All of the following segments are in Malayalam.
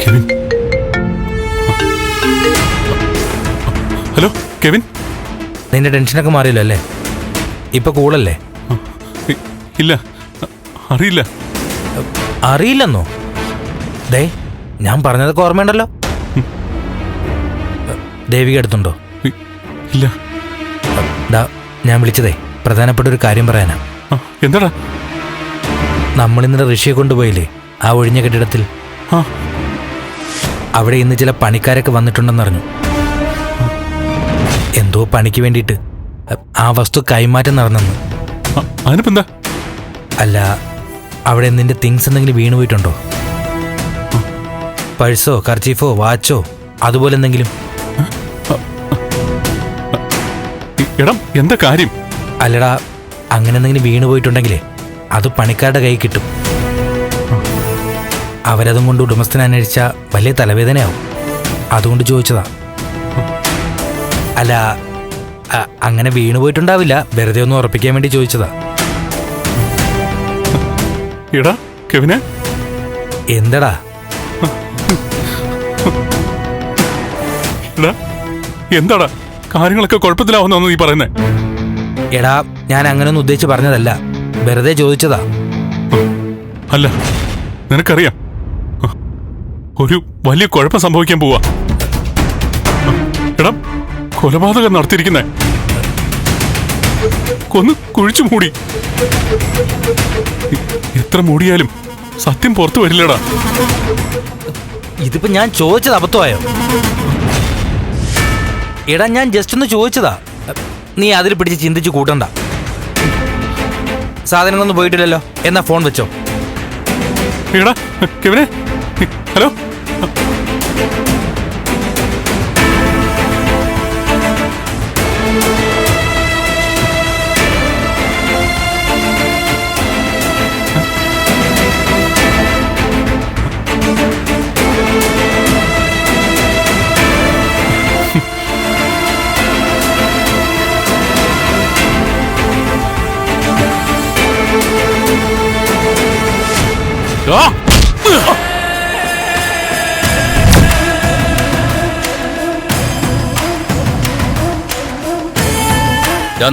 കെവിൻ. Hello Kevin. നിന്റെ ടെൻഷനൊക്കെ മാറിയല്ലോ അല്ലേ? ഇപ്പൊ കൂളല്ലേ? ഇല്ല, അറിയില്ല. അറിയില്ലെന്നോ? ദേ, ഞാൻ പറഞ്ഞതൊക്കെ ഓർമ്മയുണ്ടല്ലോ. ദേവിക അടുത്തുണ്ടോ? ഇല്ല. ഞാൻ വിളിച്ചതേ പ്രധാനപ്പെട്ട ഒരു കാര്യം പറയാനാ. എന്താടാ? നമ്മളിന്നലെ ഋഷിയെ കൊണ്ടുപോയില്ലേ ആ ഒഴിഞ്ഞ കെട്ടിടത്തിൽ? അവിടെ ഇന്ന് ചില പണിക്കാരൊക്കെ വന്നിട്ടുണ്ടെന്നറിഞ്ഞു. എന്തോ പണിക്ക് വേണ്ടിയിട്ട് ആ വസ്തു കൈമാറ്റം നടന്നെന്ന്. അതിനിപ്പെന്താ? അല്ല, അവിടെ നിന്റെ തിങ്സ് എന്തെങ്കിലും വീണുപോയിട്ടുണ്ടോ? പഴ്സോ കർച്ചീഫോ വാച്ചോ അതുപോലെ എന്തെങ്കിലും? എടാ, എന്താ കാര്യം? അല്ലടാ, അങ്ങനെ എന്തെങ്കിലും വീണുപോയിട്ടുണ്ടെങ്കിലേ അത് പണിക്കാരുടെ കൈ കിട്ടും. അവരതും കൊണ്ട് ഉടമസ്ഥനെ അന്വേഷിച്ച വലിയ തലവേദനയാവും. അതുകൊണ്ട് ചോദിച്ചതാ. അല്ല, അങ്ങനെ വീണുപോയിട്ടുണ്ടാവില്ല, വെറുതെ ഒന്ന് ഉറപ്പിക്കാൻ വേണ്ടി ചോദിച്ചതാ. എടാ കെവിനെ. എന്തടാ? എന്താടാ കാര്യങ്ങളൊക്കെ കുഴപ്പത്തിലാവുന്നു നീ പറയുന്നേ? എടാ, ഞാൻ അങ്ങനെയൊന്നും ഉദ്ദേശിച്ച് പറഞ്ഞതല്ല, വെറുതെ ചോദിച്ചതാ. അല്ല, നിനക്കറിയാം ഒരു വലിയ കുഴപ്പം സംഭവിക്കാൻ പോവാ. എടാ, കൊലപാതകം നടത്തിയിരിക്കുന്നേ കൊന്ന് കുഴിച്ചു മൂടി. എത്ര മൂടിയാലും സത്യം പുറത്തു വരില്ലടാ. ഇതിപ്പോ ഞാൻ ചോദിച്ചത് അബദ്ധമായോ? എടാ, ഞാൻ ജസ്റ്റ് ഒന്ന് ചോദിച്ചതാ. നീ അതിൽ പിടിച്ച് ചിന്തിച്ച് കൂട്ടണ്ട. സാധനങ്ങളൊന്നും പോയിട്ടില്ലല്ലോ, എന്നാ ഫോൺ വെച്ചോ. എടാ കെവിനെ, ഹലോ.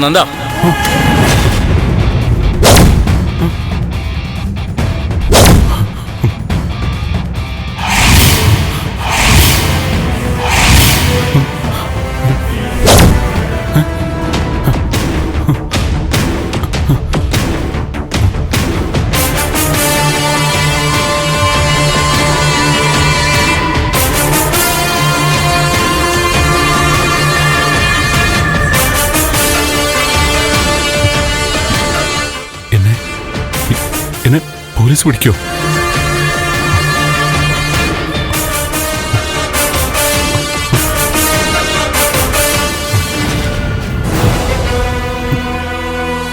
നന്ദ, പോലീസ് പിടിക്കോ?